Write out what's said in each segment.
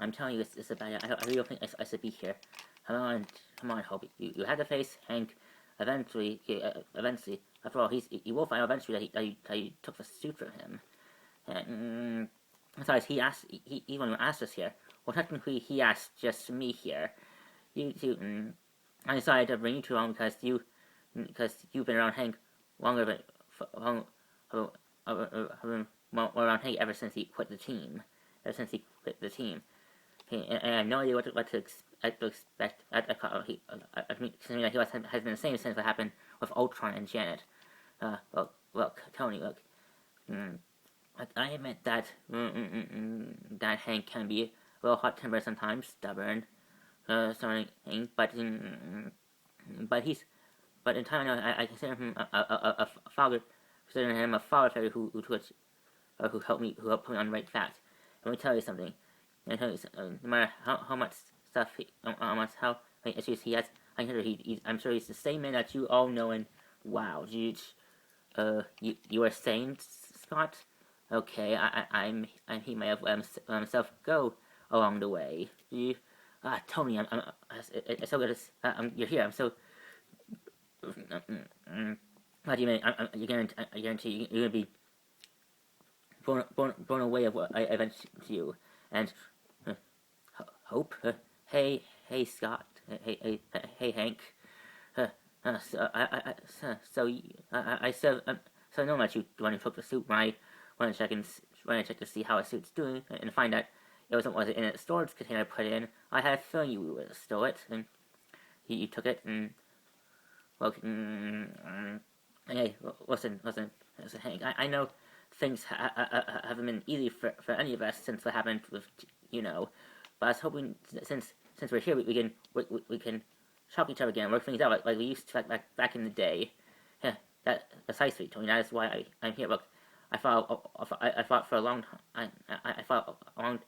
I'm telling you, it's a bad. I really don't think I should be here. Come on, Hope. You had to face Hank. Eventually. After all, you will find out eventually that you took the suit from him. And, besides, he even asked us here. Well, technically, he asked just me here. I decided to bring you two along because you've been around Hank longer than around Hank ever since he quit the team. And I have no idea what to expect. I mean, considering that he has been the same since what happened with Ultron and Janet. Look, Tony, look. I admit that that Hank can be a little hot-tempered sometimes, stubborn, something, but in time I consider him a father, figure who helped me on the right path. Let me tell you something. No matter how much stuff, how many issues he has, I'm sure he's the same man that you all know. And wow, you were saying, Scott? Okay, he may have let himself go along the way. Tony, it's so good. You're here. I'm so. What do you mean? I guarantee you're gonna be blown away of what I eventually to you. And Hope. Hey, Scott. Hey, Hank. So I know that you want to took the suit when I want to check to see how a suit's doing and find out it wasn't in a storage container I put it in. I had a feeling you would have stole it, and you took it, and well, hey, listen, Hank. I know things haven't been easy for any of us since what happened with but I was hoping since we're here we can shock each other again and work things out like we used to back in the day. Yeah, that precisely, Tony. That is why I'm here. Look, I fought for a long time. I fought a long.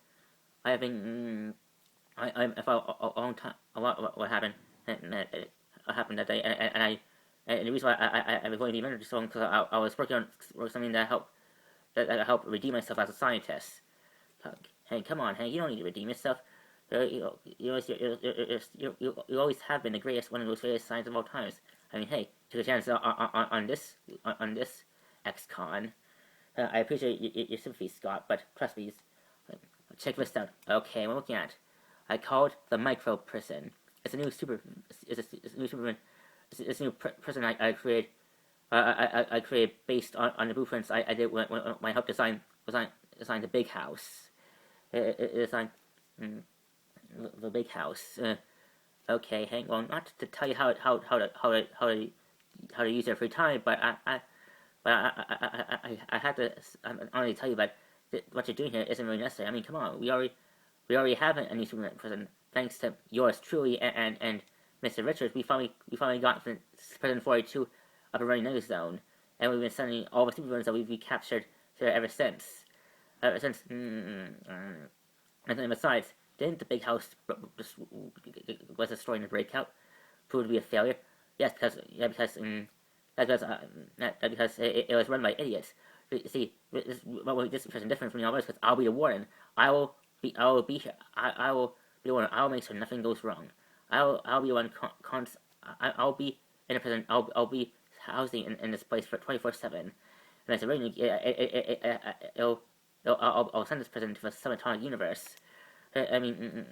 I have been. I fought a long time. A lot. What happened? What happened that day? And the reason why I was going to be mentored so long because I was working on something that helped redeem myself as a scientist. Hey, come on, Hank. You don't need to redeem yourself. You always have been the greatest, one of those greatest scientists of all times. I mean, hey, took a chance on this ex-con. I appreciate your sympathy, Scott, but trust me, check this out. Okay, we're looking at. I called the micro prison. It's a new prison I created. I created based on the blueprints I did when I helped design the big house. Design the big house. Okay, Hank. Well, not to tell you how to use your free time, but I have to honestly tell you that what you're doing here isn't really necessary. I mean, come on, we already have a new Superman prison thanks to yours truly and Mr. Richards. We finally got Prison 42 up and running in the zone, and we've been sending all the supervillains that we've captured there ever since. And then besides, didn't the big house was destroying the breakout proved to be a failure? Yes, because it was run by idiots. See, this person different from the others because I'll be the warden. I will be here. I will be the warden. I will make sure nothing goes wrong. I'll be the one. I'll be in a prison. I'll be housing in this place for 24/7. And it's I'll send this prison to the subatomic universe. I mean,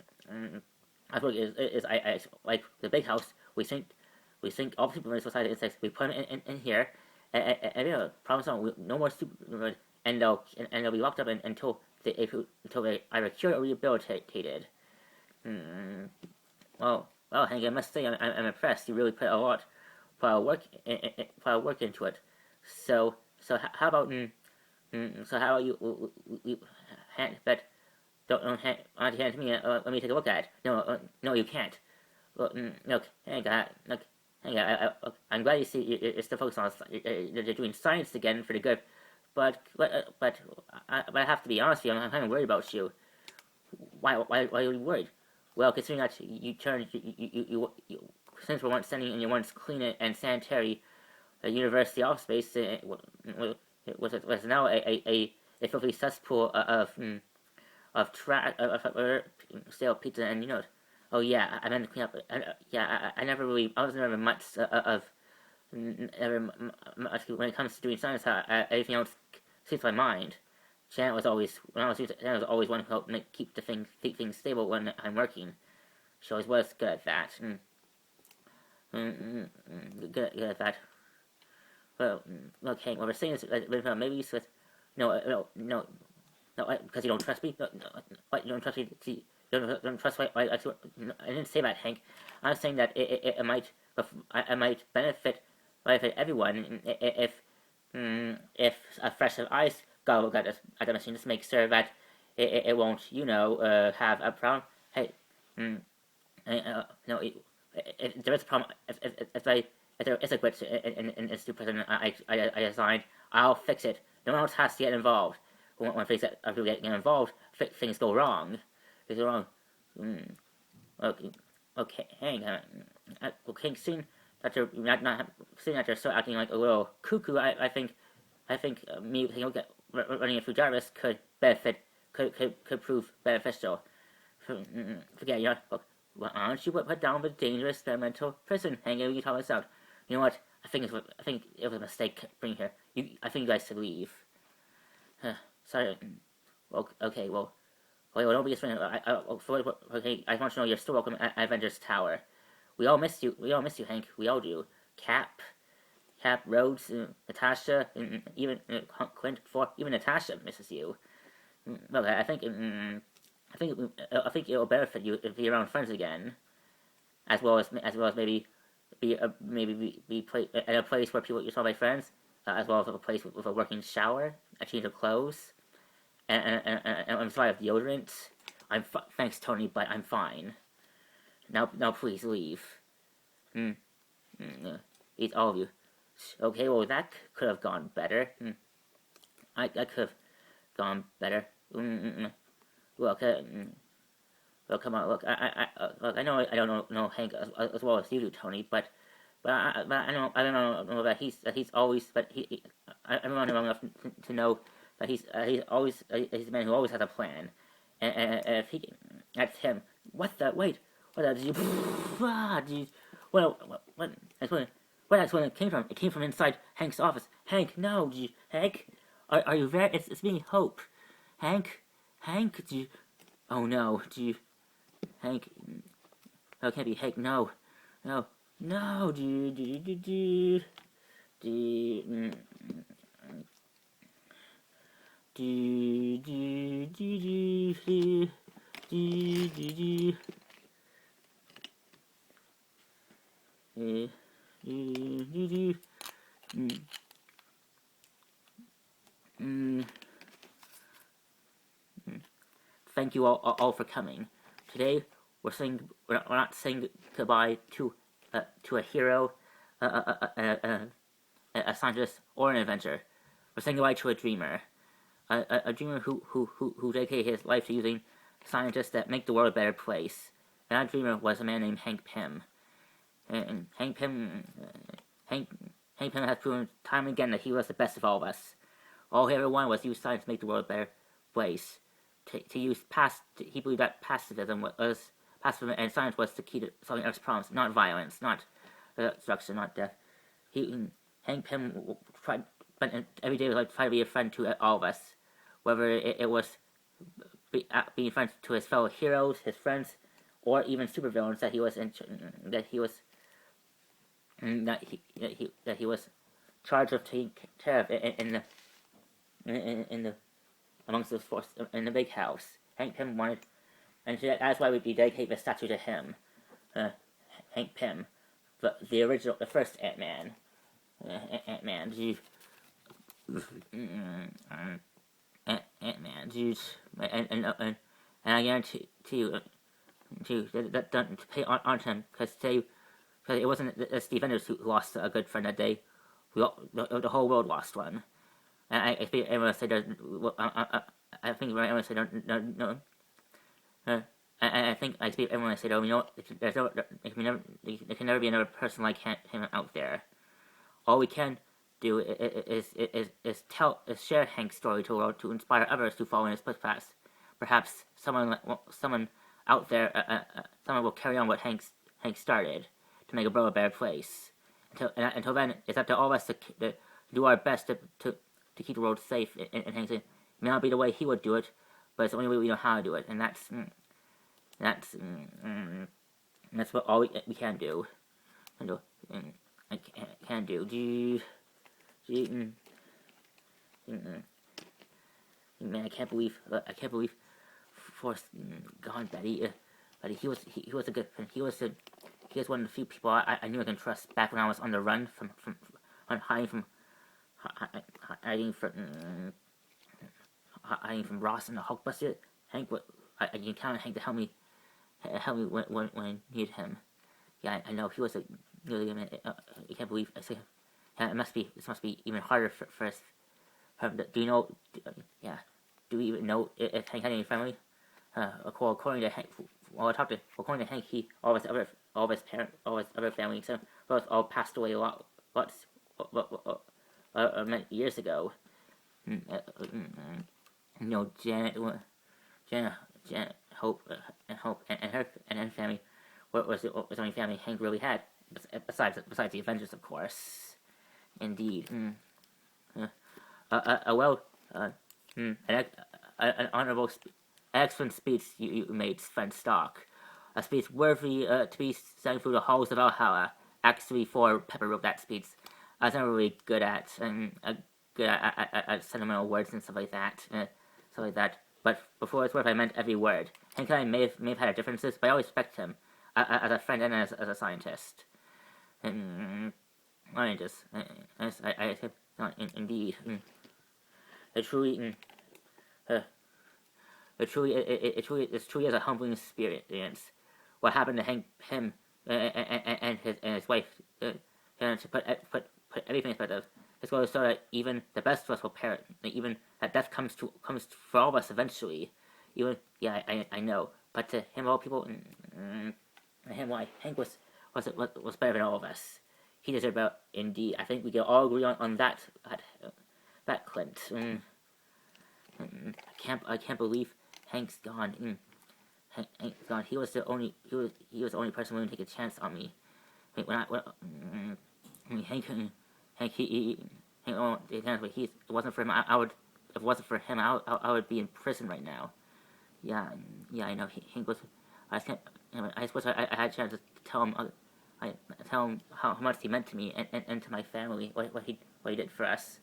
I think I like the big house. We think all the Superman society insects. We put them in here, and problem solved. No more Superman, and they'll be locked up until they either cured or rehabilitated. Well, Hank, I must say I'm impressed. You really put a lot of work into it. So how about you hand that? Don't hand it to me. Let me take a look at it. No, you can't. Look, Hank, I'm glad you see you're still focused on you're doing science again for the good, but I have to be honest with you. I'm kind of worried about you. Why are you worried? Well, considering that you since we weren't sending in your once clean and sanitary University of Space was now a filthy cesspool of trash of stale pizza, and oh yeah, I meant to clean up. I never really, I was never much of never much when it comes to doing science. Everything else slips my mind. Janet was always Janet was always one who helped keep things stable when I'm working. She always was good at that. Good at that. Well, okay. What we're saying is maybe it's with no, because you don't trust me. No, what, you don't trust me? See, you don't trust me. I didn't say that, Hank. I'm saying that it might benefit everyone if a fresh of ice go at the machine. Just make sure that it won't have a problem. Hey, no, if there is a problem, if there is a glitch in the super president I designed, I'll fix it. No one else has to get involved. When things get involved, things go wrong. Things go wrong. Okay, hang on. Okay, seeing that you're seeing that you're still acting like a little cuckoo, I think me running a food service could prove beneficial. Forget why don't you put down the dangerous experimental prison hanging you talk us out? You know what? I think it was a mistake bringing here. I think you guys should leave. Sorry. Well, okay. Well, don't be afraid. Okay, I want you to know you're still welcome at Avengers Tower. We all miss you. Hank. We all do. Cap, Rhodes, Natasha, and even Clint. Even Natasha misses you. Well, I think it'll benefit you if you're around friends again, as well as maybe be at a place where you're surrounded by friends, as well as a place with a working shower, a change of clothes, and I'm sorry of deodorant. Thanks, Tony, but I'm fine. Now please leave. It's all of you. Okay, well that could have gone better. I could have gone better. Look, well, come on, look. I know I don't know Hank as well as you do, Tony, but I don't know that he's always, but I'm around him long enough to know that he's always he's a man who always has a plan, and if that's him. What the wait? What did you? Did you what? That's when it came from. It came from inside Hank's office. Hank, no, Hank, are you there? It's me, Hope. Hank, do you? Oh no, do you? Hank, no, it can't be Hank. No, do Thank you all for coming. Today we're not saying goodbye to a hero, a scientist, or an inventor. We're saying goodbye to a dreamer, a dreamer who dedicated his life to using scientists that make the world a better place. And that dreamer was a man named Hank Pym. And Hank Pym has proven time and again that he was the best of all of us. All he ever wanted was to use science to make the world a better place. He believed that pacifism and science was the key to solving Earth's problems, not violence, not destruction, not death. Hank Pym tried every day was trying to be a friend to all of us, whether it was being friends to his fellow heroes, his friends, or even supervillains that he was charged of taking care of in the amongst the force in the big house. Hank Pym wanted, and that's why we dedicate the statue to him, Hank Pym, the first Ant-Man, Ant-Man, and I guarantee you, to pay on him, because it wasn't the Steve Enders who lost a good friend that day. The whole world lost one. And I think everyone said I think everyone said no. I think I speak everyone said, oh, there can never be another person like him out there. all we can do is share Hank's story to the world to inspire others to follow in his footsteps. Perhaps someone out there, someone will carry on what Hank started to make a world a better place. Until then, it's up to all of us to do our best to keep the world safe. And Hank's it may not be the way he would do it, but it's the only way we know how to do it, and that's what all we can do. I can do. Man, I can't believe Forrest gone, Betty. But he was a good friend. He was one of the few people I knew I can trust back when I was on the run from hiding from Ross and the Hulkbuster. Hank, I can count on Hank to help me when I needed him. Yeah, I know he was a really. I can't believe I say. Yeah, this must be even harder for us. Do you know? Do we even know if Hank had any family? According to Hank, according to Hank, all of his other family, so both all passed away many years ago. Janet, Hope, and her family was the only family Hank really had, besides the Avengers, of course. Indeed. An honorable, excellent speech you made, Sven Stark. A speech worthy to be sung through the halls of Valhalla. Act 3-4, Pepper wrote that speech. I was never really good at sentimental words and stuff like that. But before it's worth, I meant every word. Hank and I may have had our differences, but I always respect him as a friend and as a scientist. Indeed. It truly is a humbling experience. What happened to him and his wife, to put everything in perspective. It's going to show that even the best of us will perish. Even that death comes for all of us eventually. I know. But to him, all people, him, why Hank was better than all of us. He deserved better, indeed. I think we can all agree on that. Clint. I can't believe Hank's gone. Hank's gone. He was the only person willing to take a chance on me. It wasn't for him. If it wasn't for him, I would be in prison right now. Yeah, I know. Hank was. I suppose I had a chance to tell him how much he meant to me and to my family. What he did for us.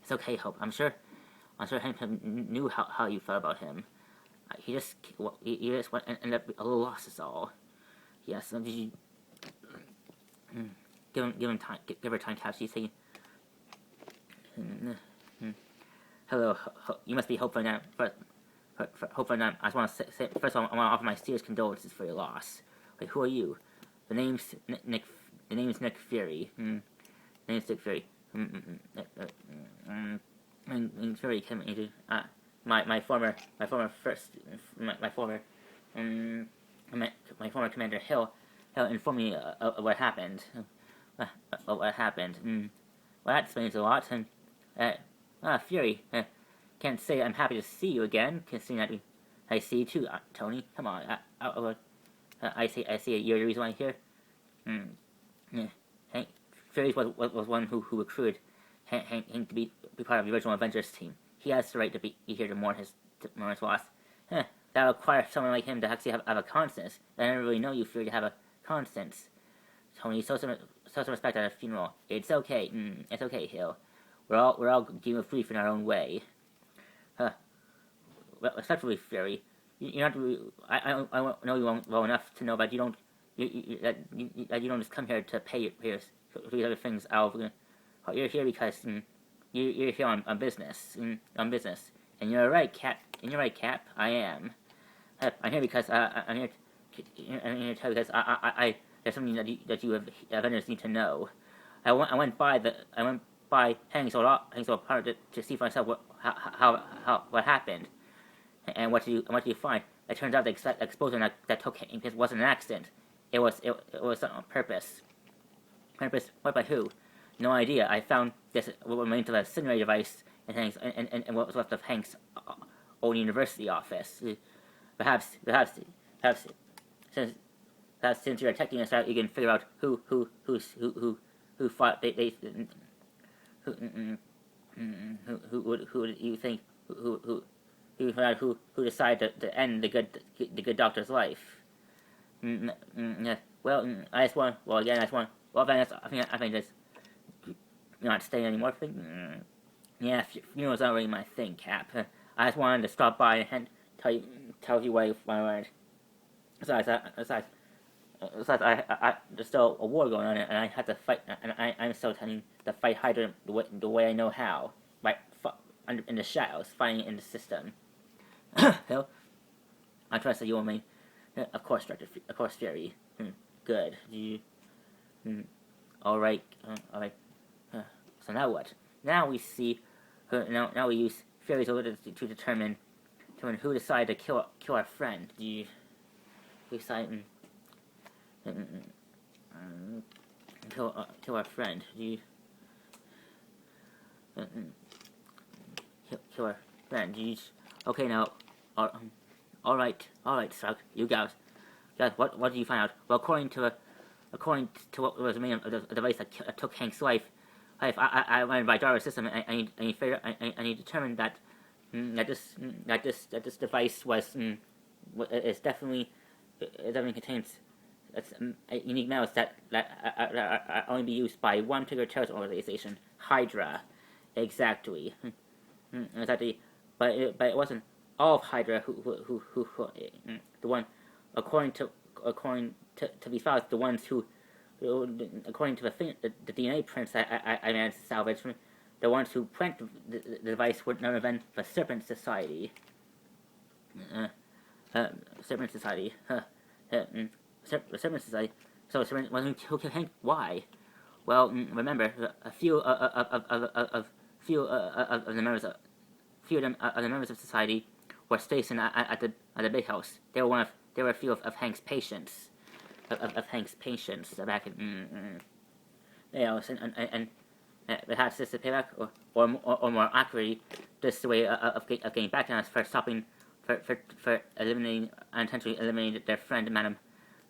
It's okay, Hope. I'm sure Hank knew how you felt about him. He just ended up a little lost, is all. Yes. Did you give her time capsule? Say, hello. You must be Hope for now. Hope for now. I just want to say first of all, I want to offer my serious condolences for your loss. Wait, who are you? The name's Nick. The name's Nick Fury. Name's Nick Fury. Fury came into my former commander Hill informed me of what happened. Well, that explains a lot. And Fury, can't say I'm happy to see you again. Considering that I see you too, Tony. Come on, I see you're the reason why I'm here. Hank Fury was one who recruited Hank to be part of the original Avengers team. He has the right to be here to mourn his loss. That would require someone like him to actually have a conscience. I didn't really know you, Fury, to have a conscience. Tony, show some respect at a funeral. It's okay. It's okay, Hill. We're all dealing with grief in our own way. Well, respectfully, Fury, you not really, I know you well enough to know that you don't just come here to pay your these other things out. You're here because you're here on business. And you're right, Cap. I am. I'm here because I'm here to tell you because I there's something that you Avengers need to know. I went by Hank's old apartment to see for myself what happened, and what do you find? It turns out the explosion that took Hank wasn't an accident. It was on purpose. Purpose? What by who? No idea. I found this what remains of a Cinerator device and what was left of Hank's old university office. Perhaps since since you're checking this out, you can figure out who fought who you think who decided to end the good doctor's life. Yeah. Well, I just want. Well, again, I just want. Well, I think just not staying anymore. Yeah, funerals aren't really my thing, Cap. I just wanted to stop by and tell you what I learned. Besides, there's still a war going on, and I have to fight, and I'm still trying to fight Hydra the way I know how, right? In the shadows, fighting in the system. So, I trust that you will remain, of course, Fury. Good. All right. So now what? Now we see. Now we use Fury's ability to determine who decided to kill our friend. We decide kill our friend. Kill our friend. Okay, now. All right, Stark. You guys, what did you find out? Well, according to what was the main of the device that took Hank's life, I went by Jarvis' system, and I determined that this device is definitely contains unique metals that are only be used by one particular terrorist organization, Hydra. Exactly. Exactly. But it wasn't all of Hydra who the one according to these files, the ones who according to the DNA prints I managed to salvage, the ones who planted the device would never have been the Serpent Society. Serpent Society. Serpent Society. So Serpent wasn't who killed Hank. Why? Well, remember a few of the members of the members of society were stationed at the big house. They were a few of Hank's patients. Of Hank's patients back in and perhaps this is payback or more accurately, this is the way of getting back on us for stopping for eliminating unintentionally eliminating their friend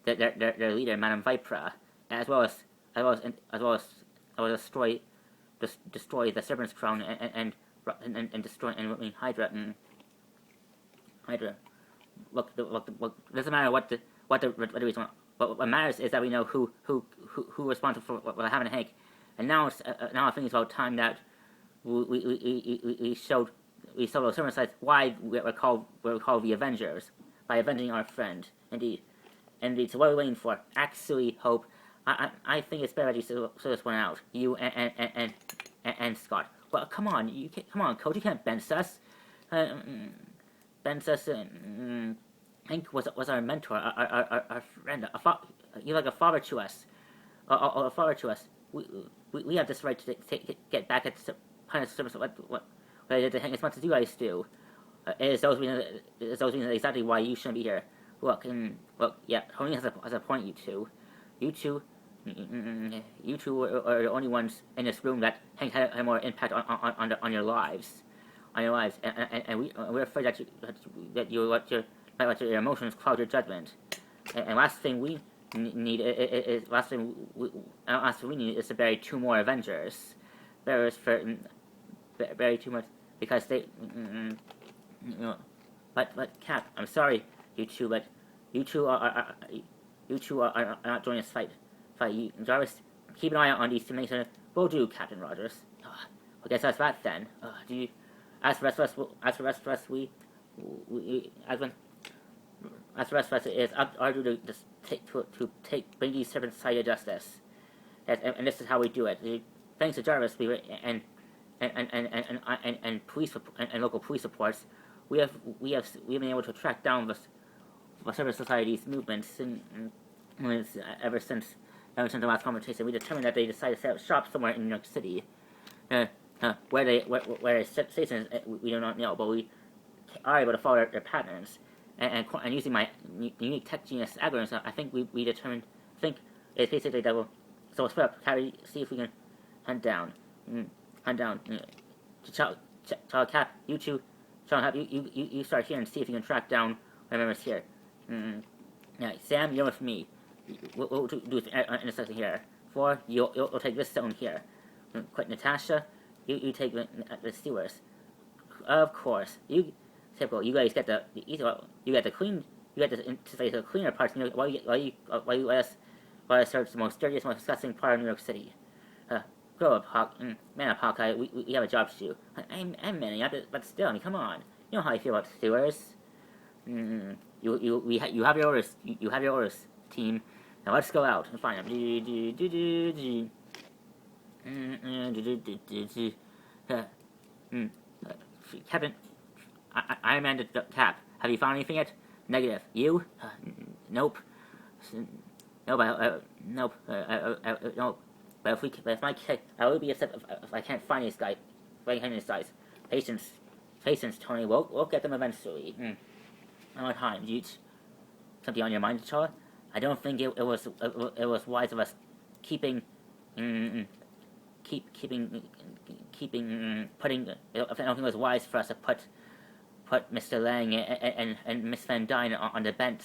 their leader Madame Vipra, as well as destroy the Serpent's Crown and destroy and Hydra. Hydra. Look, doesn't matter what the reason. What matters is that we know who responsible for what happened to Hank, and now I think it's about time that we showed those Serpent sides why we're called the Avengers, by avenging our friend. Indeed. So what are we waiting for? Actually, Hope, I think it's better that you sort this one out. You and Scott. Well, come on, Coach, you can't bench us. Bench us. Hank was our mentor, our friend. You're like a father to us. A father to us. We have this right to get back at Planet Service. What I did to Hank as much as you guys do. It is those reasons exactly why you shouldn't be here. Look, yeah, Tony has a point. You two are the only ones in this room that Hank had more impact on your lives, and we're afraid that you let your emotions cloud your judgment. And last thing we need is to bury two more Avengers. Bury too much because they, But Cap, I'm sorry, you two are not joining us fight. Jarvis, keep an eye out on these to make sure. Will do, Captain Rogers. I guess that's that then. Do you? As for the rest of us, it's our duty to bring these serpents to justice, and this is how we do it. Thanks to Jarvis, and police and local police reports, we have been able to track down the Serpent Society's movements ever since the last conversation. We determined that they decided to set up shop somewhere in New York City. Where they stationed, we do not know, but we are able to follow their patterns. And using my unique tech genius algorithms, I think we determined. I think it's basically that we'll split up, see if we can Hunt down. Hunt down. Tell Cap, you two, tell Cap, you start here and see if you can track down my members here. Yeah, Sam, you're with me. We'll do this intersection here. 4, you'll take this stone here. Quick, Natasha, you take the sewers. Of course, typical. You guys get the clean. You get the cleaner parts. While you let us search the most dirtiest, most disgusting part of New York City. Grow up, man up, Hawkeye. We have a job to do. I'm manning up, but still, I mean, come on. You know how I feel about sewers. You have your orders. You have your orders, team. Now let's go out and find them. Captain, Iron Man to Cap. Have you found anything yet? Negative. You? Nope. Nope. Nope. But I will be upset if I can't find these guys. Patience, Tony. We'll get them eventually. I don't have time. Something on your mind, T'Challa? I don't think it was wise of us keeping. I don't think it was wise for us to put Mr. Lang and Miss Van Dyne on the bench,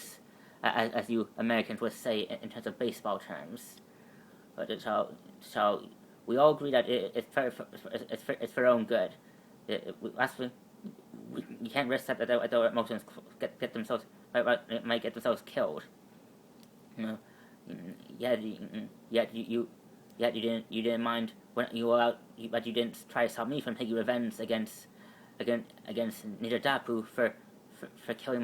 as you Americans would say in terms of baseball terms. But so we all agree that it's for our own good. You can't risk that their emotions get themselves might get themselves killed. Yet you didn't mind when you were out, but you didn't try to stop me from taking revenge against Nidadapu for killing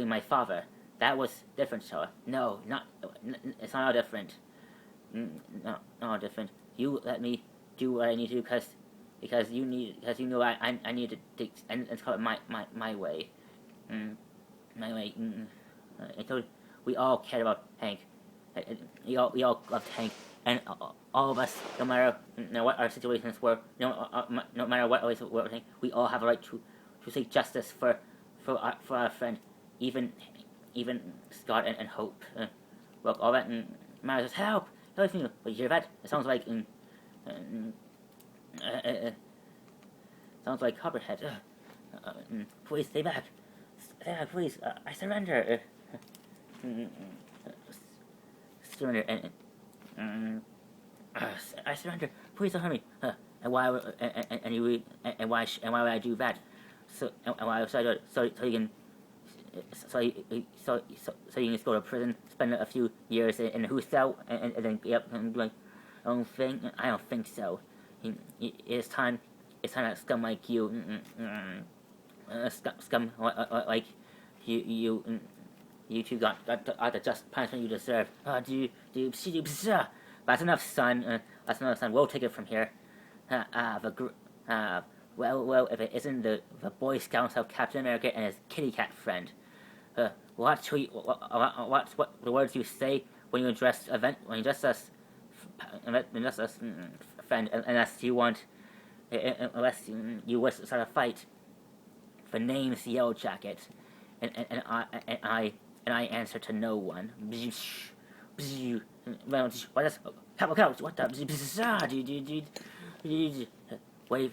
my father. That was different, Showa. No, it's not all different. Not different. You let me do what I need to do because you know I need to take, and it's called my way. My way. I told you, we all cared about Hank. We all loved Hank, and all of us, no matter what our situations were, no matter what ways we were, we all have a right to seek justice for our friend, even Scott and Hope. Look, all that matters. Help! But you hear that? It sounds like sounds like Copperhead. Please stay back. Stay back, please. I surrender. Surrender I surrender. Please don't hurt me. And why would I do that? So why should I do it? So you can. So you can just go to prison, spend a few years in who's cell, and then and do like own thing. I don't think so. It's time that scum like you, scum like you two got the just punishment you deserve. That's enough, son. That's enough, son. We'll take it from here. Well, if it isn't the Boy Scouts of Captain America and his kitty cat friend. What the words you say when you address us, friend, unless you wish to start a fight. The name's Yellow Jacket, and I answer to no one. What the? Where do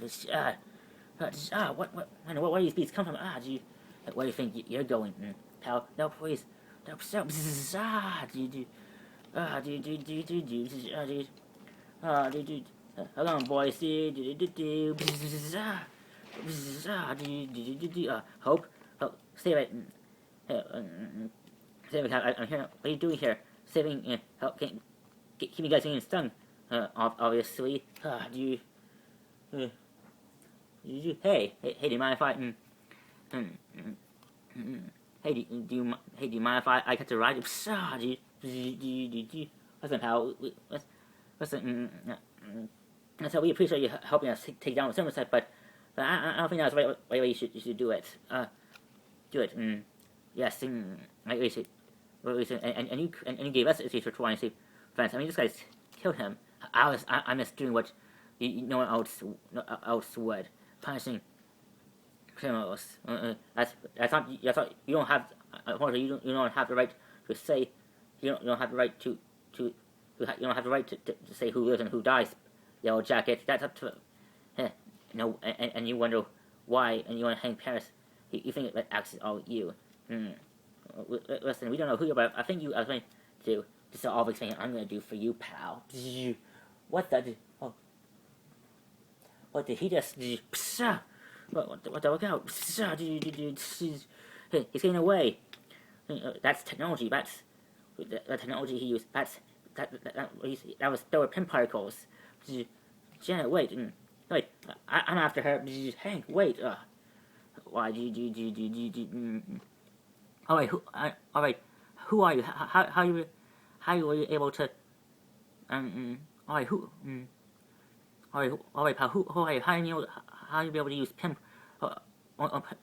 these beats come from? Where do you think you're going, pal? No, please. No, hold on, boys. Hope, save it. Save it, I'm here. What are you doing here? Saving, help, keep you guys getting stung. Obviously. Hey, do you mind if I? Hey, do you mind if I get to ride? Listen, pal. Listen. So we appreciate you helping us take down the Somerset, but I don't think that's the right way you should do it. Do it. Yes. Right way you should. And you gave us a teacher trying to fence. I mean, this guy's killed him. I'm just doing what no one else would, punishing criminals. That's not. You don't have. You don't have the right to say. You don't have the right to You don't have the right to say who lives and who dies. Yellow Jacket. That's up to and you wonder why, and you want to hang Paris. You think that actually all you. Listen, we don't know who you are, but I think I was going to just all the thing I'm going to do for you, pal. What the? Oh, what did he just? What the look out? Hey, he's getting away. That's technology. That's the technology he used. That was there were pin particles. Janet, wait, I'm after her. Hank, wait. Why do you? All right, all right. Who are you? How were you able to? All right, who? All right, pal. Who are you? How you be able to use Pym?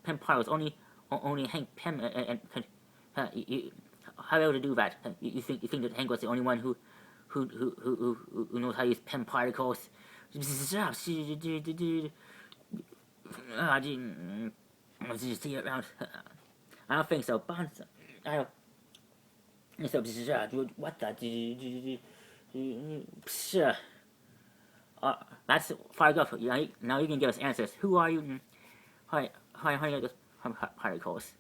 Pym particles only Hank Pym and you, how are you able to do that? You think that Hank was the only one who knows how to use Pym particles? See it around. I don't think so. Bonds. I don't. So what the? That's far enough. Now you can give us answers. Who are you? How do you get this particles?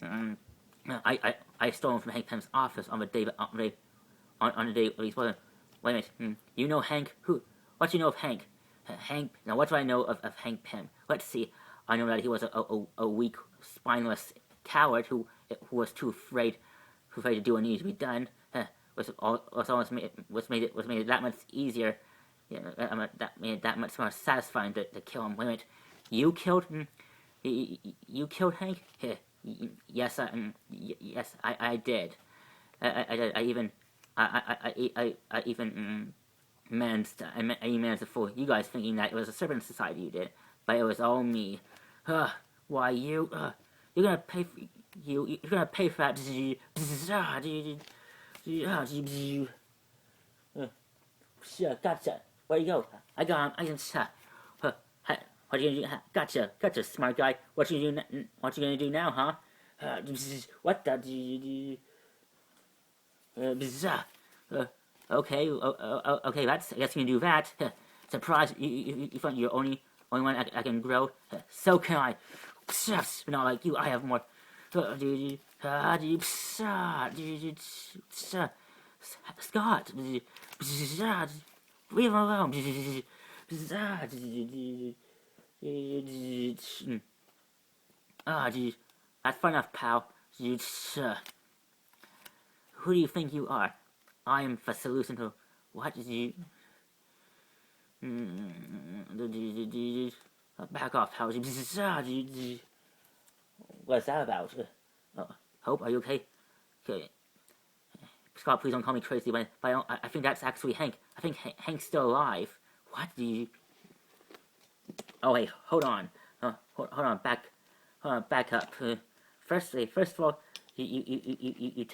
I stole them from Hank Pym's office on the day he wasn't. Wait a minute. You know Hank? Who? What do you know of Hank? Hank. Now what do I know of Hank Pym? Let's see. I know that he was a weak, spineless coward who was too afraid to do what needed to be done. Was made it that much easier. That made it that much more satisfying to kill him. Wait a minute. You killed him? You killed Hank? Yes, I did. I even managed to fool you guys thinking that it was a serpent society you did, but it was all me. Why you're gonna pay for you're gonna pay for that. Gotcha. Where you go? I got him. What you gonna do? Gotcha, smart guy. What you gonna do now, huh? What the? Okay, okay. I guess you can do that. Surprise! You thought you're only one I can grow. So can I. But not like you. I have more. Scott. Leave him alone. That's far enough, pal. Who do you think you are? I am the solution to what did you? Back off, pal. What's that about? Hope, are you okay? Okay. Scott, please don't call me crazy, but I think that's actually Hank. I think Hank's still alive. What do you? Oh wait, hold on. Hold on, back up. First of all, you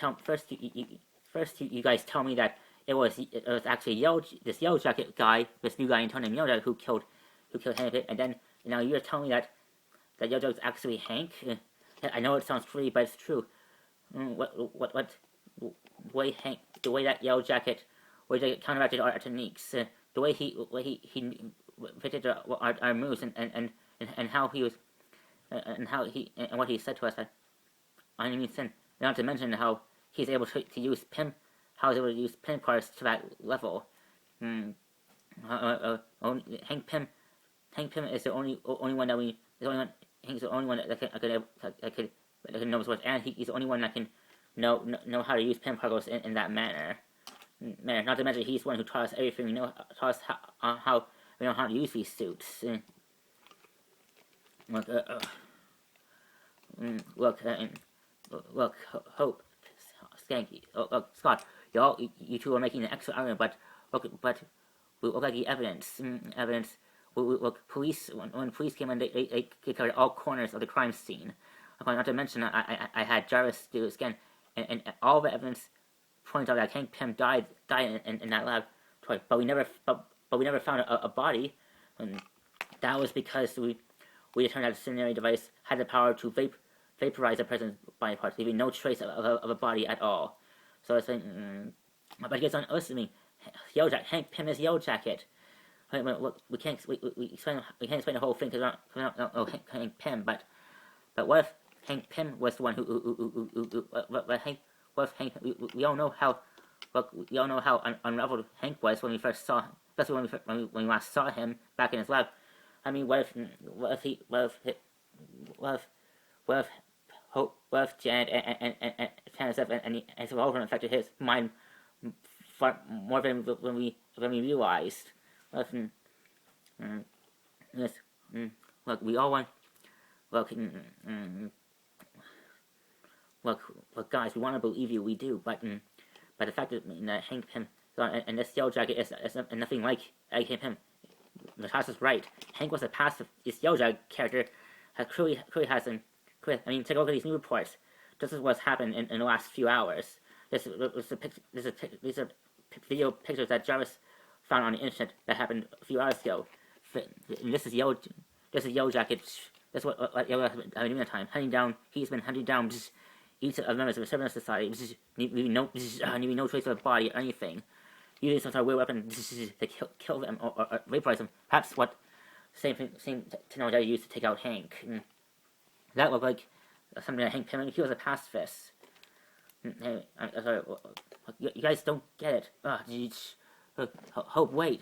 guys tell me that it was actually this Yellow Jacket guy, this new guy in named Yellow Jacket who killed Hank, and then now you're telling me that Yellow Jacket's actually Hank. I know it sounds crazy, but it's true. What the way that Yellow Jacket counteracted our techniques, the way he fitted our moves, and how he was, and what he said to us. I mean, not to mention how he's able to use Pym, how he's able to use Pym parts to that level. Hank Pym is the only one that we. He's the only one that could know his words, and he's the only one that can know how to use Pym particles in that manner. Not to mention he's the one who taught us everything. Taught us how we know how to use these suits. Look, Hope, Skanky, Scott, you two are making an excellent argument, but we look like the evidence. Look, police. When police came in, they covered all corners of the crime scene. Not to mention, I had Jarvis do a scan, and all the evidence points out that Hank Pym died in that laboratory, but we never found a body, and that was because we determined that the incendiary device had the power to vaporize a person's body parts, leaving no trace of a body at all. So I think But he gets on listening. Hank Pym is Yellow Jacket. We can't we can't explain the whole thing because we don't know Hank Pym. But what if Hank Pym was the one who what Hank what if Hank we all know how we all know how unraveled Hank was when we first saw, especially when we last saw him back in his lab. I mean, what if what if Janet and Tanner and his revolver affected his mind far more than we realized? What if yes, look, we all want look look guys, we want to believe you, we do, but the fact that Hank Pym and this Yellow Jacket is nothing like Hank Pym. Natasha's right. Hank was a past this Yellow Jacket character. Clearly has an. I mean, take a look at these new reports. This is what's happened in the last few hours. These are video pictures that Jarvis found on the internet that happened a few hours ago. This is Yellow Jacket. That's what Yellow Jacket has been doing that time. He's been hunting down each of the members of the Servant Society. Leaving no trace of a body or anything. Using some sort of weird weapon to kill them or vaporize them. Perhaps what same technology I used to take out Hank. That looked like something that Hank Pym. He was a pacifist. Hey, I'm sorry. You guys don't get it. Hope, wait.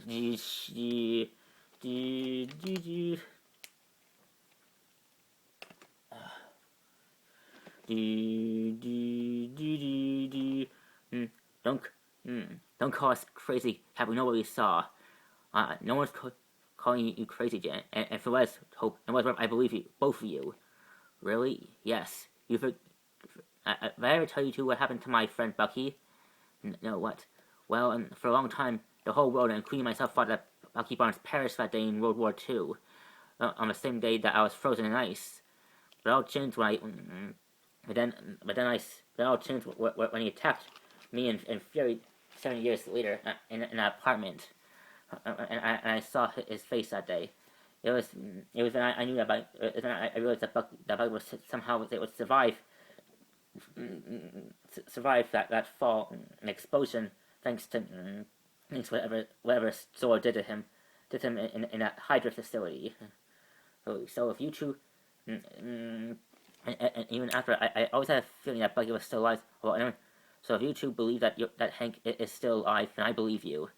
Don't call us crazy. Have we know what we saw? No one's calling you crazy, Jen. And for what Hope, and what I believe you, both of you. Really? Yes. Did I ever tell you too what happened to my friend Bucky? No, what? Well, for a long time, the whole world, including myself, thought that Bucky Barnes perished that day in World War II, on the same day that I was frozen in ice. But all changed when all changed when he attacked me in Fury 7 years later in an apartment, and I saw his face that day. It was when I knew that I realized that Bucky was somehow they would survive that fall and explosion thanks to whatever Zor did to him in that Hydra facility. So if you two and even after I always had a feeling that Bucky was still alive. Well, anyway, so if you two believe that Hank is still alive, then I believe you.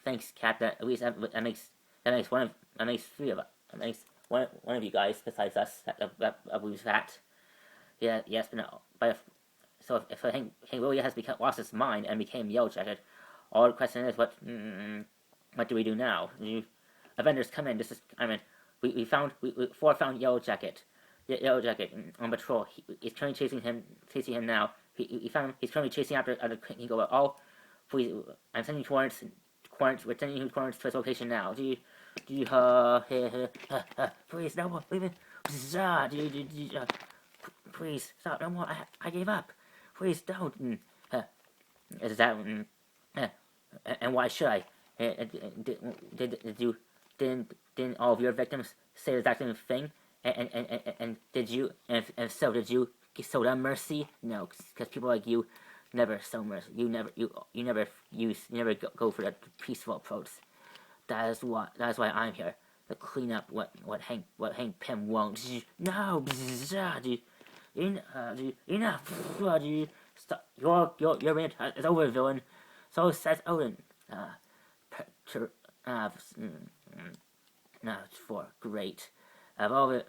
Thanks, Cap. At least that makes three of us. That makes one of you guys besides us that believes that. Yeah. Yes, but no. So if Hank really has lost his mind and became Yellow Jacket, all the question is what do we do now? Avengers come in. We found Yellow Jacket. Yellow Jacket on patrol. He's currently chasing him now. He's currently chasing after he go. Oh, please! I'm sending coordinates. We're sending you coordinates to his location now. Please, no more. Leave it. Please stop. No more. I gave up. Please don't. Is that? And why should I? Didn't all of your victims say the exact same thing? And did you? And if so, did you show them mercy? No, because people like you never show mercy. You never go for the peaceful approach. That is why I'm here to clean up what Hank Pym won't. No, enough. Stop. Your reign is over, villain. So says Odin. Now it's for great. Of all the